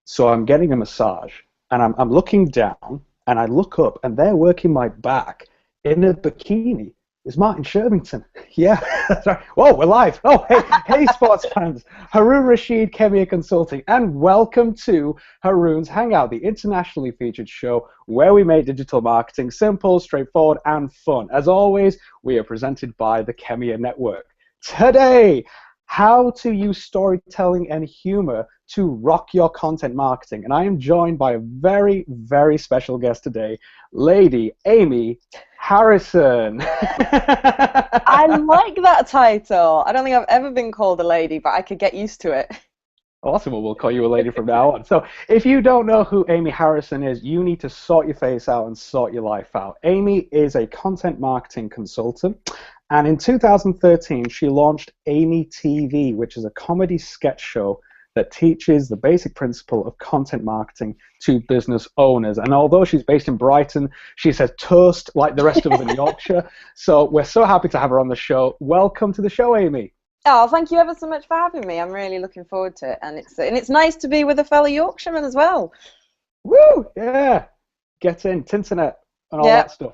So I'm getting a massage, and I'm looking down, and I look up, and they're working my back in a bikini. It's Martin Shervington. Yeah, that's right. Whoa, we're live. Oh, hey, sports fans. Haroon, Rashid, Khemeia Consulting, and welcome to Haroon's Hangout, the internationally featured show where we make digital marketing simple, straightforward, and fun. As always, we are presented by the Khemeia Network. Today, how to use storytelling and humor to rock your content marketing. And I am joined by a very, very special guest today, Lady Amy Harrison. I like that title. I don't think I've ever been called a lady, but I could get used to it. Awesome. Well, we'll call you a lady from now on. So if you don't know who Amy Harrison is, you need to sort your face out and sort your life out. Amy is a content marketing consultant. And in 2013, she launched AmyTV, which is a comedy sketch show that teaches the basic principle of content marketing to business owners. And although she's based in Brighton, she says toast like the rest of us in Yorkshire. So we're so happy to have her on the show. Welcome to the show, Amy. Oh, thank you ever so much for having me. I'm really looking forward to it. And it's nice to be with a fellow Yorkshireman as well. Woo! Yeah. Get in, Tinternet, and all that stuff.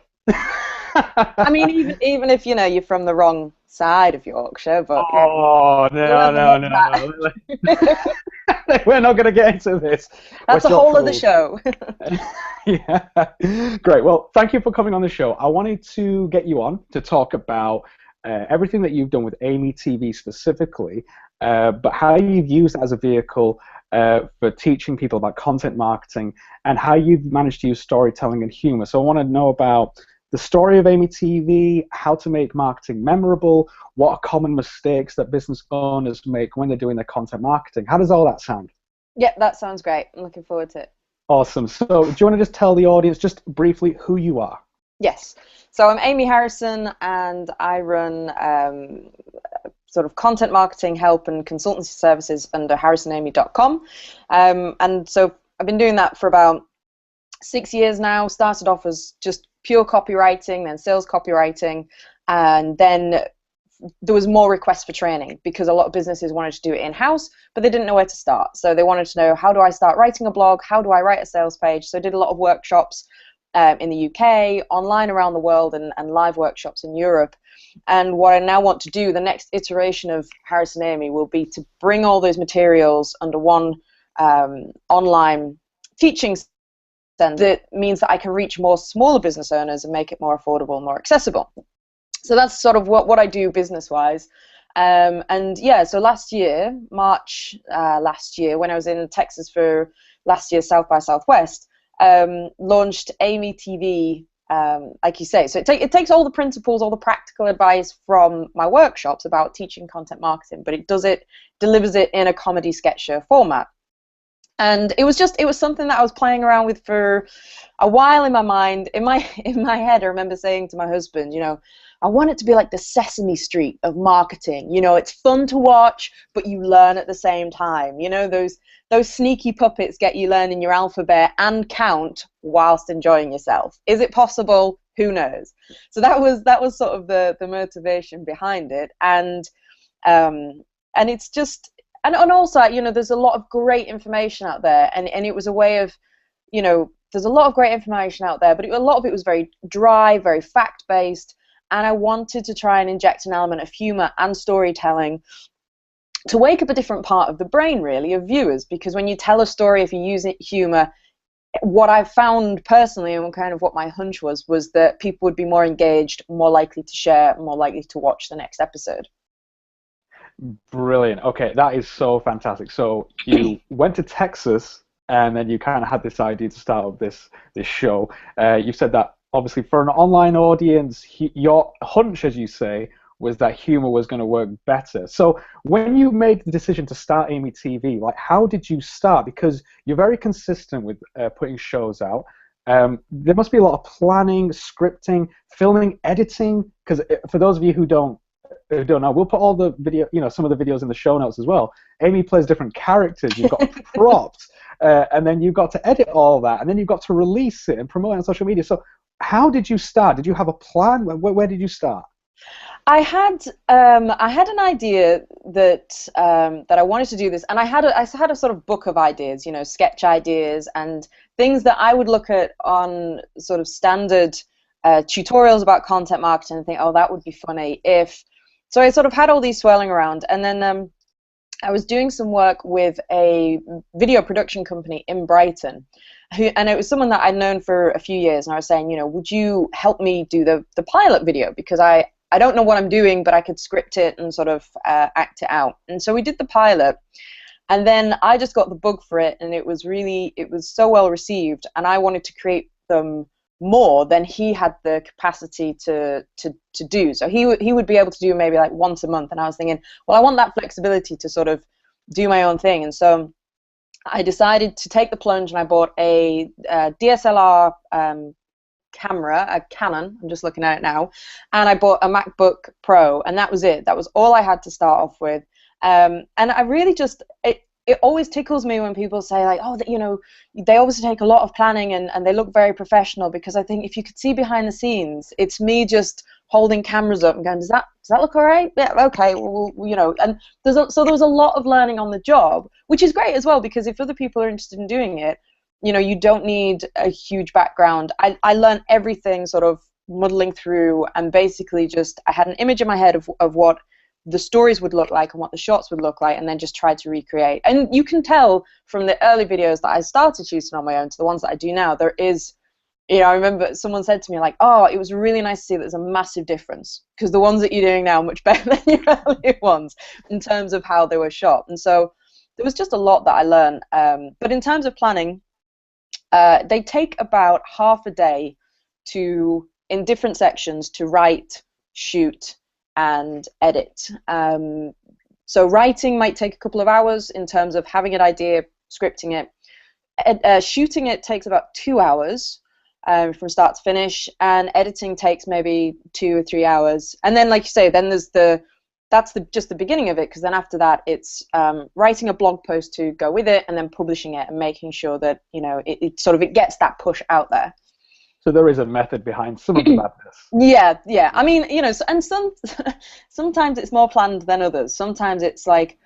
I mean, even if you're from the wrong side of Yorkshire, but no. We're not going to get into this. That's a whole other show. Yeah, great. Well, thank you for coming on the show. I wanted to get you on to talk about everything that you've done with AmyTV specifically, but how you've used it as a vehicle for teaching people about content marketing and how you've managed to use storytelling and humor. So I want to know about the story of AmyTV, how to make marketing memorable, what are common mistakes that business owners make when they're doing their content marketing. How does all that sound? Yeah, that sounds great. I'm looking forward to it. Awesome. So do you want to just tell the audience just briefly who you are? Yes. So I'm Amy Harrison, and I run sort of content marketing help and consultancy services under harrisonamy.com. And so I've been doing that for about 6 years now. Started off as just pure copywriting, then sales copywriting, and then there was more requests for training because a lot of businesses wanted to do it in-house, but they didn't know where to start. So they wanted to know, how do I start writing a blog? How do I write a sales page? So I did a lot of workshops in the UK, online around the world, and live workshops in Europe. And what I now want to do, the next iteration of Harrison Amy, will be to bring all those materials under one online teaching center that means that I can reach more smaller business owners and make it more affordable and more accessible. So that's sort of what I do business-wise. And yeah, so last year, March last year, when I was in Texas for last year's South by Southwest, launched AmyTV, like you say. So it takes all the principles, all the practical advice from my workshops about teaching content marketing, but it delivers it in a comedy sketch show format. And it was something that I was playing around with for a while in my mind. In my head, I remember saying to my husband, I want it to be like the Sesame Street of marketing. It's fun to watch, but you learn at the same time. Those sneaky puppets get you learning your alphabet and count whilst enjoying yourself. Is it possible? Who knows? So that was sort of the motivation behind it. And it's just, and also, there's a lot of great information out there, and it was a way of, there's a lot of great information out there, but a lot of it was very dry, very fact-based, and I wanted to try and inject an element of humor and storytelling to wake up a different part of the brain, really, of viewers, because when you tell a story, if you use humor, what I've found personally, and kind of what my hunch was that people would be more engaged, more likely to share, more likely to watch the next episode. Brilliant. Okay, that is so fantastic. So you went to Texas, and then you kind of had this idea to start up this show. You said that obviously for an online audience, your hunch, as you say, was that humor was going to work better. So when you made the decision to start AmyTV, how did you start? Because you're very consistent with putting shows out. There must be a lot of planning, scripting, filming, editing. Because for those of you who don't know, we'll put all the video, some of the videos in the show notes as well. Amy plays different characters. You've got props, and then you've got to edit all that, and then you've got to release it and promote it on social media. So how did you start? Did you have a plan? Where did you start? I had an idea that that I wanted to do this, and I had a sort of book of ideas, you know, sketch ideas and things that I would look at on sort of standard tutorials about content marketing and think, oh, that would be funny if. So I sort of had all these swirling around, and then I was doing some work with a video production company in Brighton, and it was someone that I'd known for a few years, and I was saying, you know, would you help me do the pilot video, because I don't know what I'm doing, but I could script it and sort of act it out. And so we did the pilot, and then I just got the bug for it, and it was so well received, and I wanted to create them more than he had the capacity to do. So he would be able to do maybe like once a month, and I was thinking, well, I want that flexibility to sort of do my own thing. And so I decided to take the plunge, and I bought a DSLR camera, a Canon, I'm just looking at it now, and I bought a MacBook Pro, and that was it. That was all I had to start off with. And I really just, it always tickles me when people say, like, oh, you know, they obviously take a lot of planning and they look very professional, because I think if you could see behind the scenes, it's me just holding cameras up and going, does that look all right? Yeah, okay, well, you know. And so there was a lot of learning on the job, which is great as well, because if other people are interested in doing it, you know, you don't need a huge background. I learned everything sort of muddling through, and basically just, I had an image in my head of what the stories would look like and what the shots would look like, and then just tried to recreate. And you can tell from the early videos that I started shooting on my own to the ones that I do now, there is, you know, I remember someone said to me, like, oh, it was really nice to see that there's a massive difference, because the ones that you're doing now are much better than your earlier ones in terms of how they were shot. And so there was just a lot that I learned. But in terms of planning, they take about half a day in different sections to write, shoot, and edit. So writing might take a couple of hours in terms of having an idea, scripting it. Shooting it takes about 2 hours from start to finish, and editing takes maybe 2 or 3 hours. And then, like you say, then there's that's just the beginning of it, because then after that it's writing a blog post to go with it, and then publishing it and making sure that, you know, it gets that push out there. So there is a method behind some of the madness. Yeah. I mean, you know, and sometimes it's more planned than others. Sometimes it's like,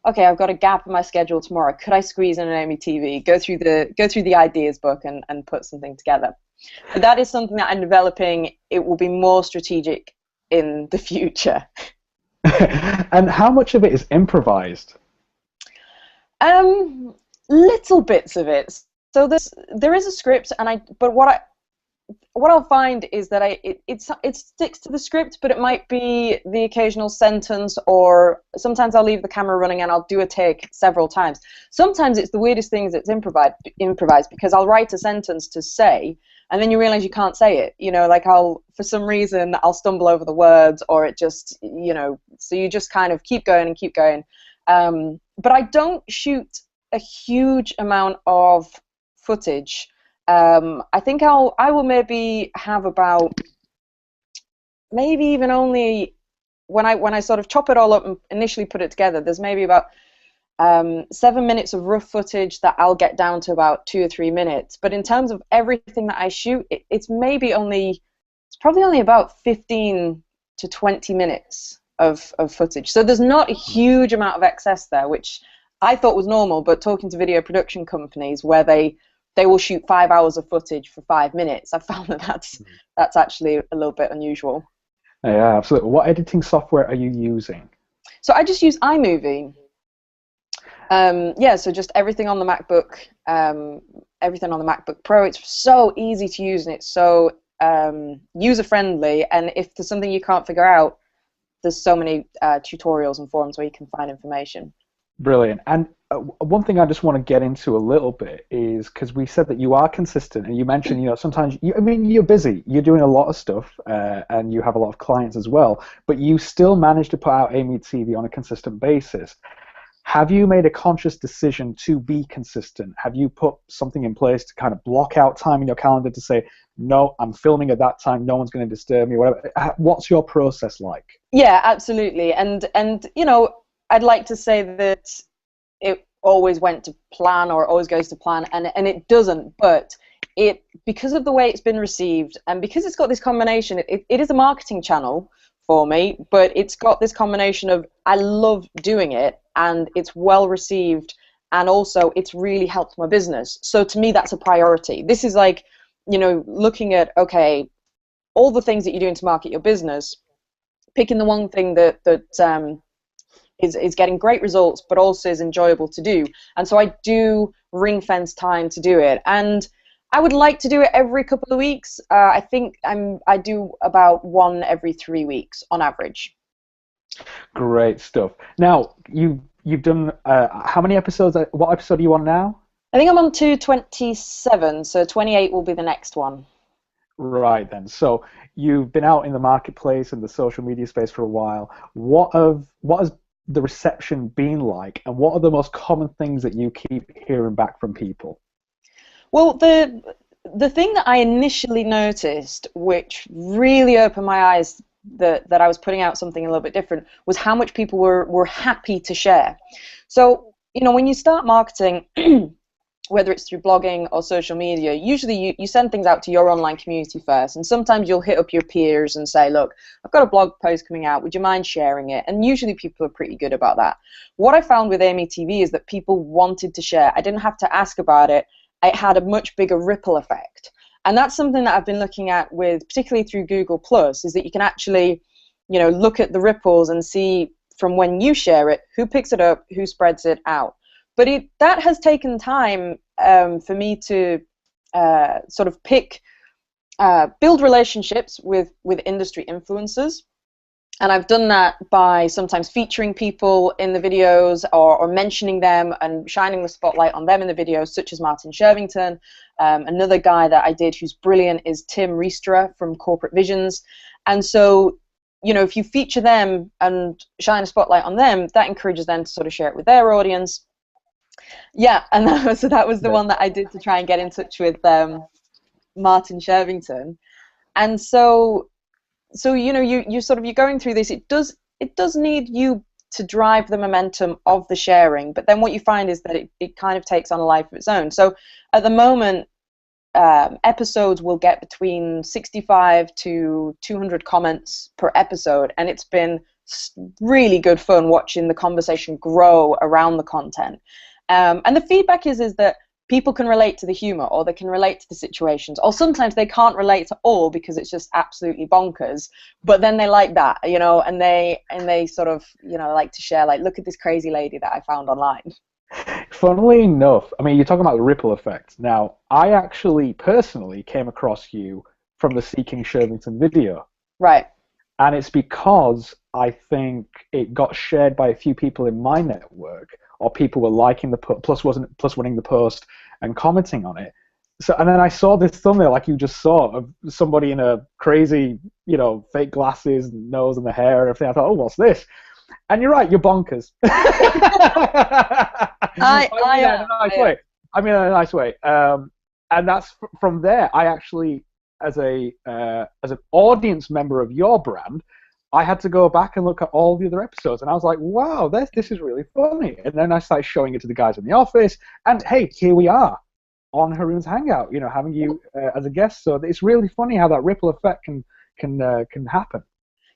okay, I've got a gap in my schedule tomorrow. Could I squeeze in an AmyTV? Go through the ideas book and put something together. But that is something that I'm developing. It will be more strategic in the future. And how much of it is improvised? Little bits of it. So there is a script, but what I'll find is that it sticks to the script, but it might be the occasional sentence, or sometimes I'll leave the camera running and I'll do a take several times. Sometimes it's the weirdest things that's improvised, because I'll write a sentence to say, and then you realize you can't say it. You know, like for some reason I'll stumble over the words, or it just, you know, so you just kind of keep going and keep going. But I don't shoot a huge amount of footage. I think I will maybe have about, maybe even only, when I sort of chop it all up and initially put it together, there's maybe about 7 minutes of rough footage that I'll get down to about 2 or 3 minutes. But in terms of everything that I shoot, it's probably only about 15 to 20 minutes of footage. So there's not a huge amount of excess there, which I thought was normal, but talking to video production companies where they will shoot 5 hours of footage for 5 minutes, I found that that's actually a little bit unusual. Yeah, absolutely. What editing software are you using? So I just use iMovie. Yeah, so just everything on the MacBook, everything on the MacBook Pro. It's so easy to use, and it's so user-friendly. And if there's something you can't figure out, there's so many tutorials and forums where you can find information. Brilliant. And one thing I just want to get into a little bit is, because we said that you are consistent, and you mentioned, you know, sometimes you're busy, you're doing a lot of stuff, and you have a lot of clients as well, but you still manage to put out AmyTV on a consistent basis. Have you made a conscious decision to be consistent? Have you put something in place to kind of block out time in your calendar to say, no, I'm filming at that time, no one's going to disturb me, whatever? What's your process like? Yeah, absolutely. And you know, I'd like to say that it always went to plan, or always goes to plan, and it doesn't, but because of the way it's been received, and because it's got this combination, it is a marketing channel for me, but it's got this combination of I love doing it and it's well received, and also it's really helped my business. So to me, that's a priority. This is like, you know, looking at, okay, all the things that you're doing to market your business, picking the one thing that is getting great results, but also is enjoyable to do. And so I do ring fence time to do it. And I would like to do it every couple of weeks. I think I do about one every 3 weeks on average. Great stuff. Now, you've done how many episodes? What episode are you on now? I think I'm on to 27, so 28 will be the next one. Right then. So you've been out in the marketplace and the social media space for a while. What has the reception been like, and what are the most common things that you keep hearing back from people? Well, the thing that I initially noticed, which really opened my eyes that I was putting out something a little bit different, was how much people were happy to share. So, you know, when you start marketing, whether it's through blogging or social media, usually you send things out to your online community first, and sometimes you'll hit up your peers and say, look, I've got a blog post coming out, would you mind sharing it? And usually people are pretty good about that. What I found with AmyTV is that people wanted to share. I didn't have to ask about it. It had a much bigger ripple effect. And that's something that I've been looking at with, particularly through Google+, is that you can actually, you know, look at the ripples and see from when you share it, who picks it up, who spreads it out. But that has taken time for me to sort of build relationships with industry influencers. And I've done that by sometimes featuring people in the videos or mentioning them and shining the spotlight on them in the videos, such as Martin Shervington. Another guy that I did who's brilliant is Tim Riestra from Corporate Visions. And so, you know, if you feature them and shine a spotlight on them, that encourages them to sort of share it with their audience. Yeah, and that was the one that I did to try and get in touch with Martin Shervington. And so you know, you're going through this. It does need you to drive the momentum of the sharing, but then what you find is that it kind of takes on a life of its own. So at the moment, episodes will get between 65 to 200 comments per episode, and it's been really good fun watching the conversation grow around the content. And the feedback is that people can relate to the humor, or they can relate to the situations, or sometimes they can't relate to all because it's just absolutely bonkers, but then they like that, you know, and they sort of, you know, like to share, like, look at this crazy lady that I found online. Funnily enough, I mean, you're talking about the ripple effect. Now, I actually personally came across you from the Seeking Shervington video. Right. And it's because I think it got shared by a few people in my network, or people were liking the plus winning the post and commenting on it. So, and then I saw this thumbnail, like you just saw, of somebody in a crazy, you know, fake glasses, nose, and the hair and everything. I thought, oh, what's this? And you're right, you're bonkers. I mean, in a nice way. And that's from there. I actually, as an audience member of your brand, I had to go back and look at all the other episodes, and I was like, wow, this is really funny. And then I started showing it to the guys in the office, and hey, here we are on Haroon's Hangout, you know, having you as a guest. So it's really funny how that ripple effect can happen.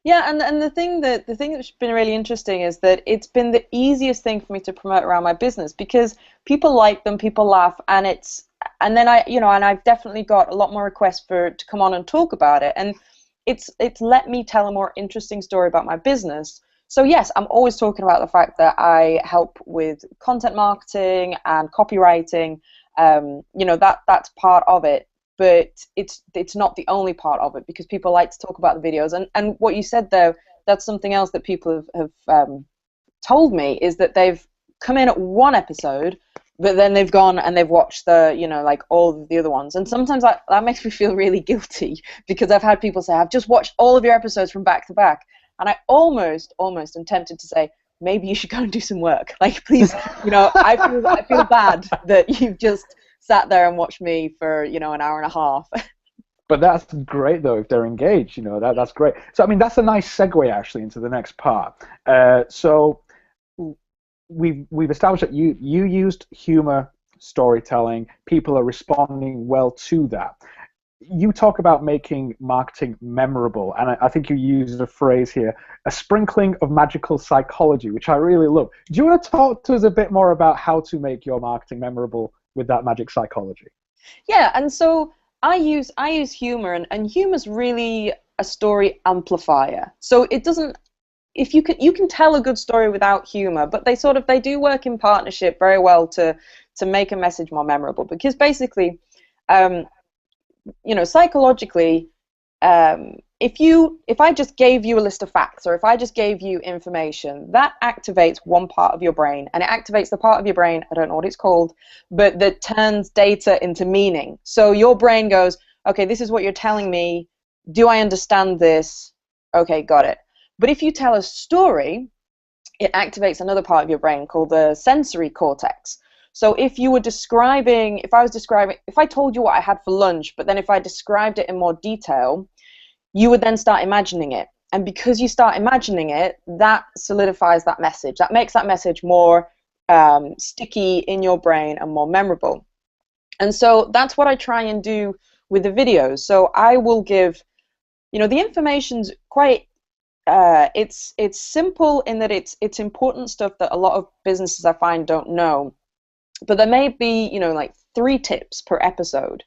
Yeah, and the thing that's been really interesting is that it's been the easiest thing for me to promote around my business, because people like them, people laugh, and then I've definitely got a lot more requests to come on and talk about it, and it's let me tell a more interesting story about my business. So yes, I'm always talking about the fact that I help with content marketing and copywriting. You know, that's part of it, but it's not the only part of it, because people like to talk about the videos. And what you said there, that's something else that people have told me, is that they've come in at one episode, but then they've gone and they've watched like all of the other ones. And sometimes that makes me feel really guilty, because I've had people say, I've just watched all of your episodes from back to back. And I almost am tempted to say, maybe you should go and do some work. Like, please, you know, I feel bad that you've just sat there and watched me for, you know, an hour and a half. But that's great, though, if they're engaged, you know, that's great. So, I mean, that's a nice segue, actually, into the next part. So we've established that you used humor, storytelling. People are responding well to that. you talk about making marketing memorable, and I think you used a phrase here, a sprinkling of magical psychology, which I really love. Do you want to talk to us a bit more about how to make your marketing memorable with that magic psychology? Yeah, and so I use humor, and humor's really a story amplifier. So it doesn't, if you can tell a good story without humor, but they do work in partnership very well to make a message more memorable, because basically, um, psychologically, if I just gave you a list of facts, or if I just gave you information, that activates one part of your brain, and it activates the part of your brain, I don't know what it's called, but that turns data into meaning. So your brain goes, okay, this is what you're telling me. Do I understand this? Okay, got it. But if you tell a story, it activates another part of your brain called the sensory cortex. So if I told you what I had for lunch, but then if I described it in more detail, you would then start imagining it. And because you start imagining it, that solidifies that message. That makes that message more sticky in your brain and more memorable. And so that's what I try and do with the videos. So I will give, the information's quite, it's simple in that it's important stuff that a lot of businesses I find don't know. But there may be, like 3 tips per episode.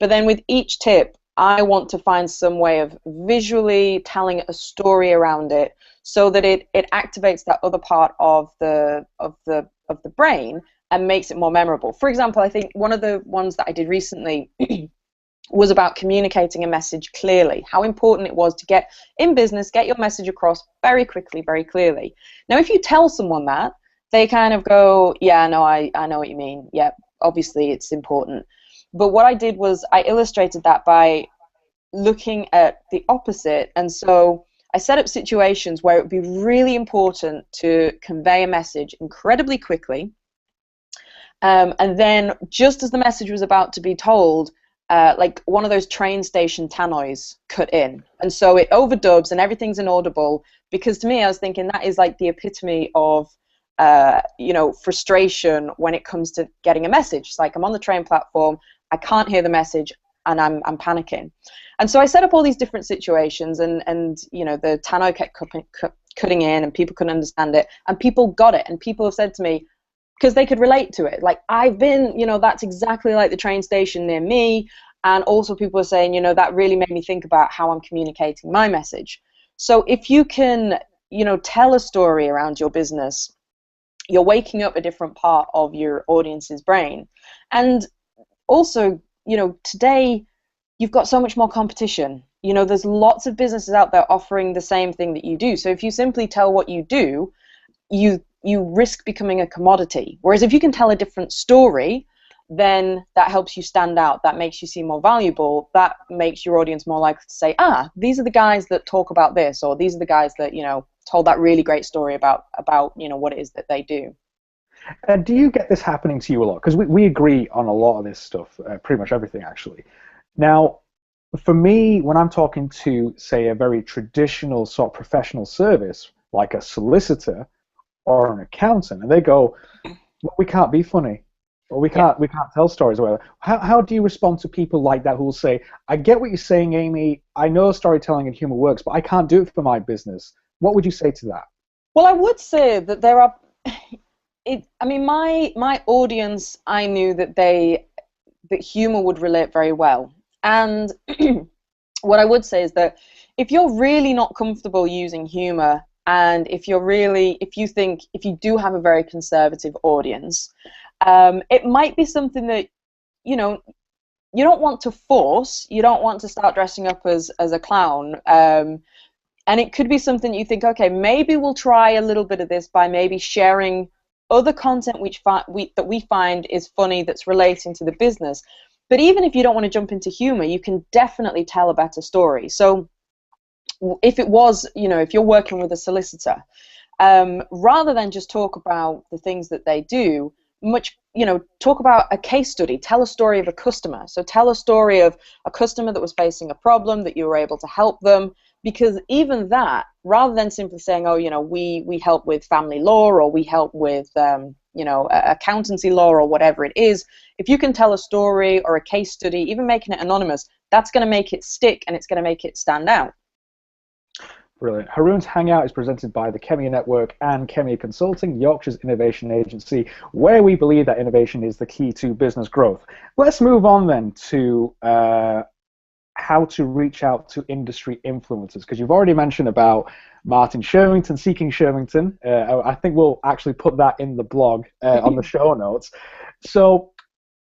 But then with each tip, I want to find some way of visually telling a story around it, so that it activates that other part of the brain and makes it more memorable. For example, I think one of the ones that I did recently was about communicating a message clearly, how important it was to get your message across very quickly, very clearly. Now, if you tell someone that, they kind of go, yeah, no, I know what you mean. Yeah, obviously it's important. But what I did was I illustrated that by looking at the opposite. And so I set up situations where it would be really important to convey a message incredibly quickly. And then just as the message was about to be told, like one of those train station tannoys cut in. And so it overdubs and everything's inaudible, because to me, I was thinking that is like the epitome of frustration when it comes to getting a message. It's like I'm on the train platform, I can't hear the message, and I'm panicking. And so I set up all these different situations, and the tannoy kept cutting in, and people couldn't understand it, and people got it, and people have said to me, because they could relate to it, like, I've been, that's exactly like the train station near me, and also people are saying, that really made me think about how I'm communicating my message. So if you can, tell a story around your business, you're waking up a different part of your audience's brain. And also, today you've got so much more competition. There's lots of businesses out there offering the same thing that you do. So if you simply tell what you do, you risk becoming a commodity. Whereas if you can tell a different story, then that helps you stand out. That makes you seem more valuable. That makes your audience more likely to say, these are the guys that talk about this, or these are the guys that, told that really great story about what it is that they do. Do you get this happening to you a lot? Because we agree on a lot of this stuff, pretty much everything, actually. Now, for me, when I'm talking to, say, a very traditional sort of professional service, like a solicitor or an accountant, and they go, well, we can't be funny, or we can't tell stories. How do you respond to people like that who will say, I get what you're saying, Amy, I know storytelling and humor works, but I can't do it for my business? What would you say to that? Well, I would say that there are, my audience, I knew that humor would relate very well. And what I would say is that if you're really not comfortable using humor, and if you do have a very conservative audience, it might be something that, you don't want to force. You don't want to start dressing up as a clown. And it could be something you think, okay, maybe we'll try a little bit of this by maybe sharing other content that we find is funny that's relating to the business. But even if you don't want to jump into humor, you can definitely tell a better story. So if you're working with a solicitor, rather than just talk about the things that they do, talk about a case study, tell a story of a customer. So tell a story of a customer that was facing a problem, that you were able to help them, because even that, rather than simply saying, we help with family law, or we help with, accountancy law, or whatever it is, if you can tell a story or a case study, even making it anonymous, that's going to make it stick and it's going to make it stand out. Brilliant. Haroon's Hangout is presented by the Khemeia Network and Khemeia Consulting, Yorkshire's innovation agency, where we believe that innovation is the key to business growth. Let's move on then to how to reach out to industry influencers, because you've already mentioned about Martin Shervington, Seeking Shervington. I think we'll actually put that in the blog on the show notes. So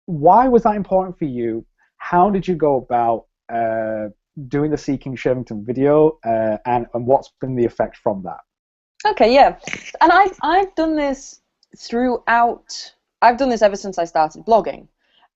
why was that important for you? How did you go about doing the Seeking Shervington video, and what's been the effect from that? Okay, yeah, and I've done this I've done this ever since I started blogging.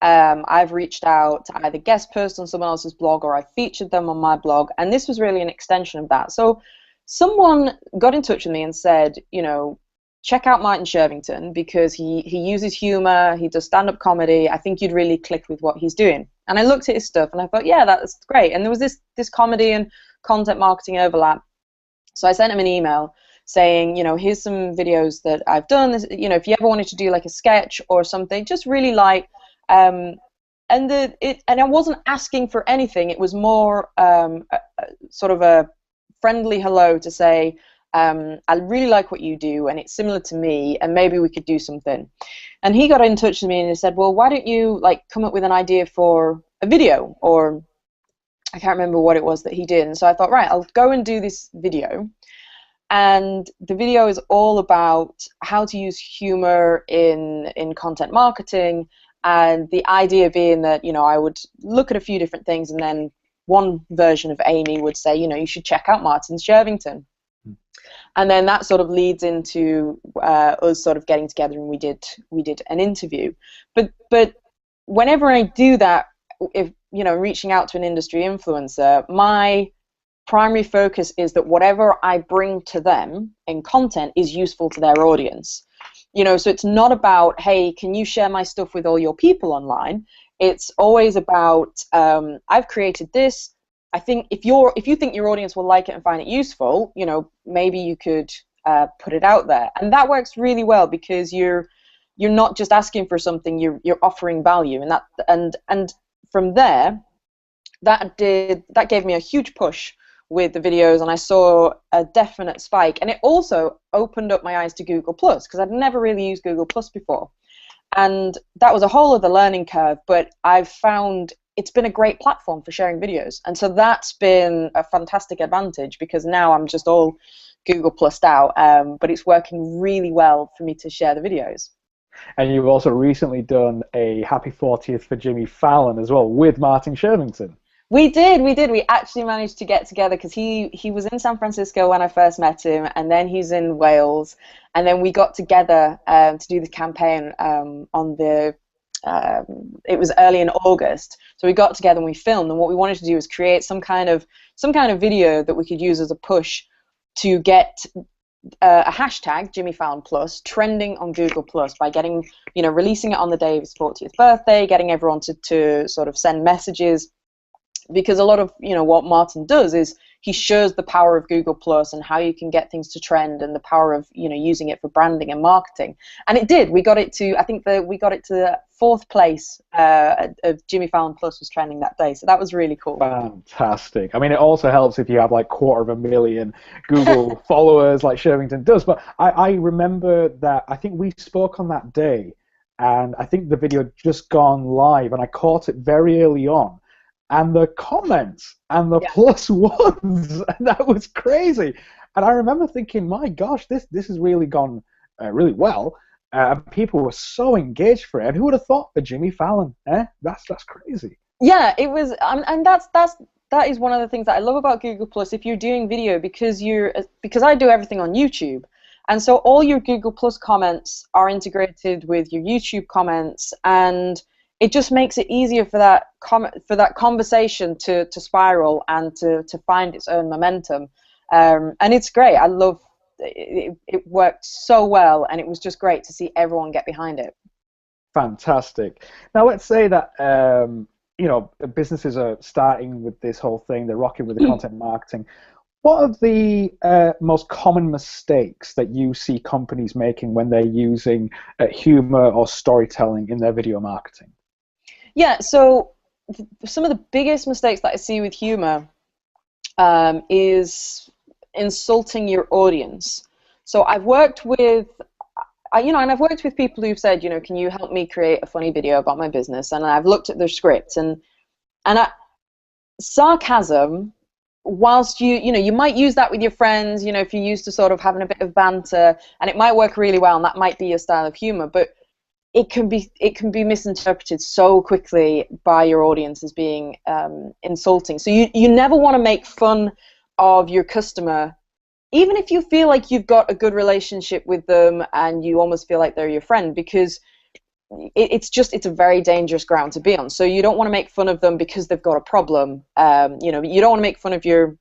I've reached out to either guest post on someone else's blog or I featured them on my blog, and this was really an extension of that. So someone got in touch with me and said, you know, check out Martin Shervington because he uses humor, he does stand-up comedy. I think you'd really click with what he's doing. And I looked at his stuff and I thought, yeah, that's great. And there was this comedy and content marketing overlap. So I sent him an email saying, you know, here's some videos that I've done. This, you know, if you ever wanted to do like a sketch or something, just really light. And I wasn't asking for anything. It was more sort of a friendly hello to say, I really like what you do, and it's similar to me, and maybe we could do something. And he got in touch with me and he said, well, why don't you like come up with an idea for a video? Or I can't remember what it was that he did. And so I thought, right, I'll go and do this video. And the video is all about how to use humor in content marketing. And the idea being that, you know, I would look at a few different things, and then one version of Amy would say, you know, you should check out Martin Shervington. And then that sort of leads into us sort of getting together, and we did an interview. But whenever I do that, if you know, reaching out to an industry influencer, my primary focus is that whatever I bring to them in content is useful to their audience. You know, so it's not about, hey, can you share my stuff with all your people online? It's always about, I've created this. I think if you think your audience will like it and find it useful, you know, maybe you could put it out there, and that works really well because you're not just asking for something, you're offering value, and from there, that gave me a huge push with the videos, and I saw a definite spike, and it also opened up my eyes to Google Plus because I'd never really used Google Plus before, and that was a whole other learning curve. But I've found it's been a great platform for sharing videos, and so that's been a fantastic advantage because now I'm just all Google Plused out, but it's working really well for me to share the videos. And you've also recently done a happy 40th for Jimmy Fallon as well with Martin Shervington. We did. We actually managed to get together because he was in San Francisco when I first met him, and then he's in Wales, and then we got together to do the campaign on the. It was early in August, so we got together and we filmed. And what we wanted to do was create some kind of video that we could use as a push to get a hashtag Jimmy Fallon Plus trending on Google Plus by getting, you know, releasing it on the day of his 40th birthday, getting everyone to sort of send messages. Because a lot of, you know, what Martin does is he shows the power of Google Plus and how you can get things to trend, and the power of, you know, using it for branding and marketing. And it did. We got it to, I think we got it to the 4th place of Jimmy Fallon Plus was trending that day. So that was really cool. Fantastic. I mean, it also helps if you have like 250,000 Google followers like Shervington does. But I remember that I think we spoke on that day, and I think the video had just gone live, and I caught it very early on. And the comments and the plus ones, and that was crazy. And I remember thinking, my gosh, this has really gone really well. People were so engaged for it. And who would have thought for Jimmy Fallon? That's crazy. Yeah, it was, and that is one of the things that I love about Google Plus. If you're doing video, because I do everything on YouTube, and so all your Google Plus comments are integrated with your YouTube comments, and it just makes it easier for that conversation to spiral and to find its own momentum, and it's great. I love it. It worked so well, and it was just great to see everyone get behind it. Fantastic. Now let's say that you know, businesses are starting with this whole thing. They're rocking with the content marketing. What are the most common mistakes that you see companies making when they're using humor or storytelling in their video marketing? Yeah, so some of the biggest mistakes that I see with humor is insulting your audience. So I've worked with, and I've worked with people who've said, can you help me create a funny video about my business? And I've looked at their scripts, and sarcasm, whilst you might use that with your friends, if you're used to sort of having a bit of banter, and it might work really well, and that might be your style of humor, but it can be misinterpreted so quickly by your audience as being insulting. So you never want to make fun of your customer, even if you feel like you've got a good relationship with them and you almost feel like they're your friend, because it's a very dangerous ground to be on. So you don't want to make fun of them because they've got a problem. You don't want to make fun of if you're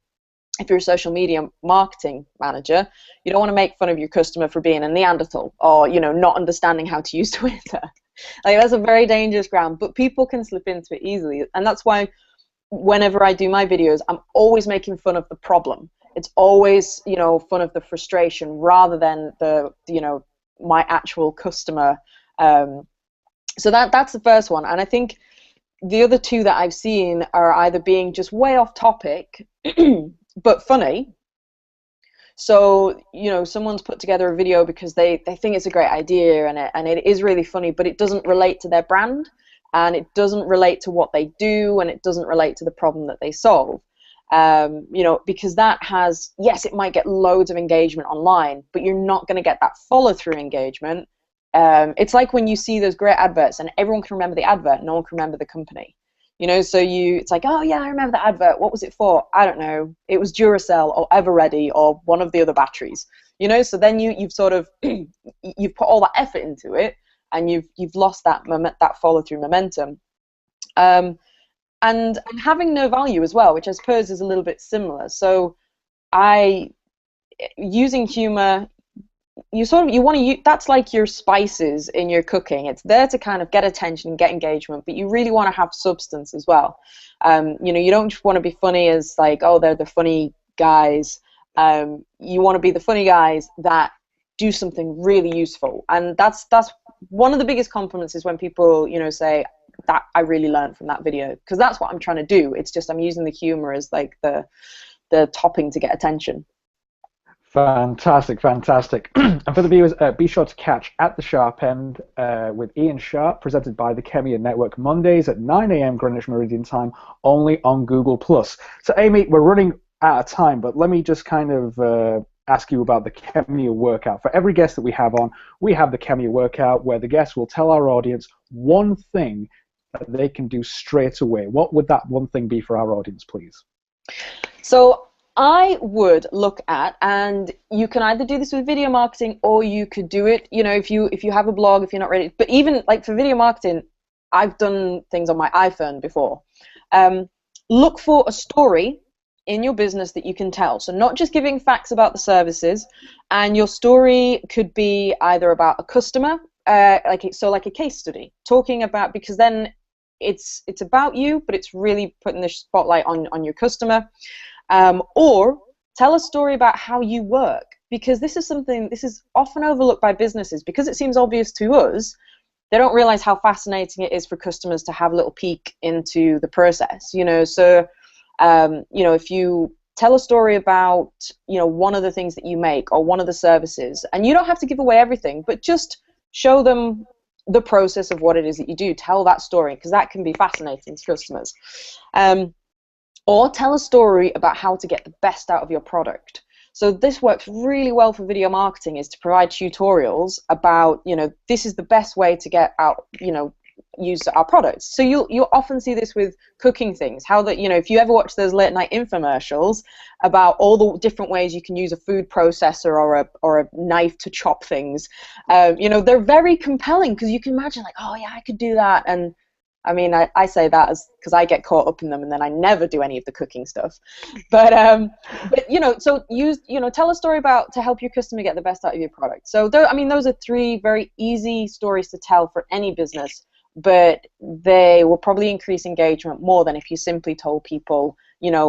a social media marketing manager, you don't want to make fun of your customer for being a Neanderthal or, not understanding how to use Twitter. Like, that's a very dangerous ground, but people can slip into it easily. And that's why whenever I do my videos, I'm always making fun of the problem. It's always, fun of the frustration rather than my actual customer. So that's the first one. And I think the other two that I've seen are either being just way off topic but funny. So, someone's put together a video because they think it's a great idea and it is really funny, but it doesn't relate to their brand, and it doesn't relate to what they do, and it doesn't relate to the problem that they solve. Because that has, yes, it might get loads of engagement online, but you're not going to get that follow-through engagement. It's like when you see those great adverts and everyone can remember the advert, no one can remember the company. So it's like, oh yeah, I remember that advert. What was it for? I don't know. It was Duracell or Everready or one of the other batteries. So then you've sort of you've put all that effort into it, and you've lost that follow through momentum. And having no value as well, which I suppose is a little bit similar. So using humor, you want to use, that's like your spices in your cooking. It's there to kind of get attention and get engagement, but you really want to have substance as well. You don't just want to be funny as like, oh, they're the funny guys. You want to be the funny guys that do something really useful, and that's one of the biggest compliments is when people say that I really learned from that video, because that's what I'm trying to do. It's just I'm using the humor as like the topping to get attention. Fantastic. And for the viewers, be sure to catch At the Sharp End with Ian Sharp, presented by the Khemeia Network, Mondays at 9 a.m. Greenwich Meridian Time, only on Google+. So, Amy, we're running out of time, but let me just kind of ask you about the Khemeia workout. For every guest that we have on, we have the Khemeia workout where the guests will tell our audience one thing that they can do straight away. What would that one thing be for our audience, please? So I would look at, and you can either do this with video marketing or you could do it, if you have a blog, if you're not ready. But even like for video marketing, I've done things on my iPhone before. Look for a story in your business that you can tell. So not just giving facts about the services, and your story could be either about a customer, like a case study, talking about, because then it's about you, but it's really putting the spotlight on your customer. Or tell a story about how you work, because this is often overlooked by businesses because it seems obvious to us. They don't realize how fascinating it is for customers to have a little peek into the process. So if you tell a story about one of the things that you make or one of the services, and you don't have to give away everything, but just show them the process of what it is that you do. Tell that story, because that can be fascinating to customers. Or tell a story about how to get the best out of your product. So this works really well for video marketing, is to provide tutorials about, this is the best way to get out, use our products. So you'll often see this with cooking things, how that, if you ever watch those late night infomercials about all the different ways you can use a food processor or a knife to chop things, they're very compelling, because you can imagine like, oh yeah, I could do that. And I mean, I say that because I get caught up in them, and then I never do any of the cooking stuff. But so tell a story to help your customer get the best out of your product. So those are three very easy stories to tell for any business, but they will probably increase engagement more than if you simply told people,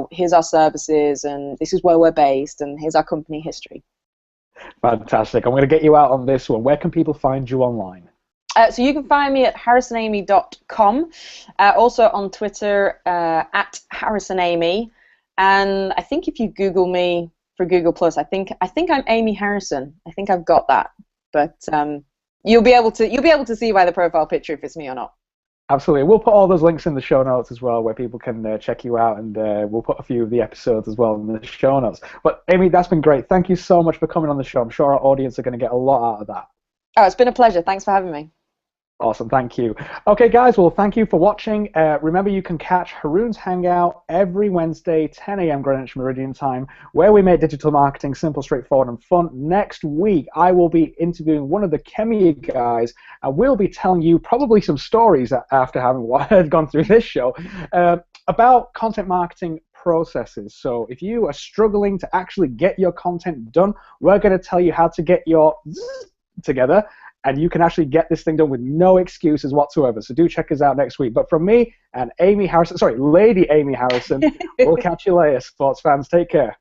here's our services, and this is where we're based, and here's our company history. Fantastic. I'm going to get you out on this one. Where can people find you online? So you can find me at harrisonamy.com, also on Twitter at harrisonamy, and I think if you Google me for Google Plus, I think I'm Amy Harrison. I think I've got that, but you'll be able to see by the profile picture if it's me or not. Absolutely. We'll put all those links in the show notes as well, where people can check you out, and we'll put a few of the episodes as well in the show notes. But Amy, that's been great. Thank you so much for coming on the show. I'm sure our audience are going to get a lot out of that. Oh, it's been a pleasure. Thanks for having me. Awesome, thank you. Okay, guys, well, thank you for watching. Remember, you can catch Haroon's Hangout every Wednesday, 10 a.m. Greenwich Meridian time, where we make digital marketing simple, straightforward, and fun. Next week, I will be interviewing one of the Khemeia guys, and we'll be telling you probably some stories after having gone through this show about content marketing processes. So if you are struggling to actually get your content done, we're going to tell you how to get your together, and you can actually get this thing done with no excuses whatsoever. So do check us out next week. But from me and Amy Harrison, sorry, Lady Amy Harrison, we'll catch you later, sports fans. Take care.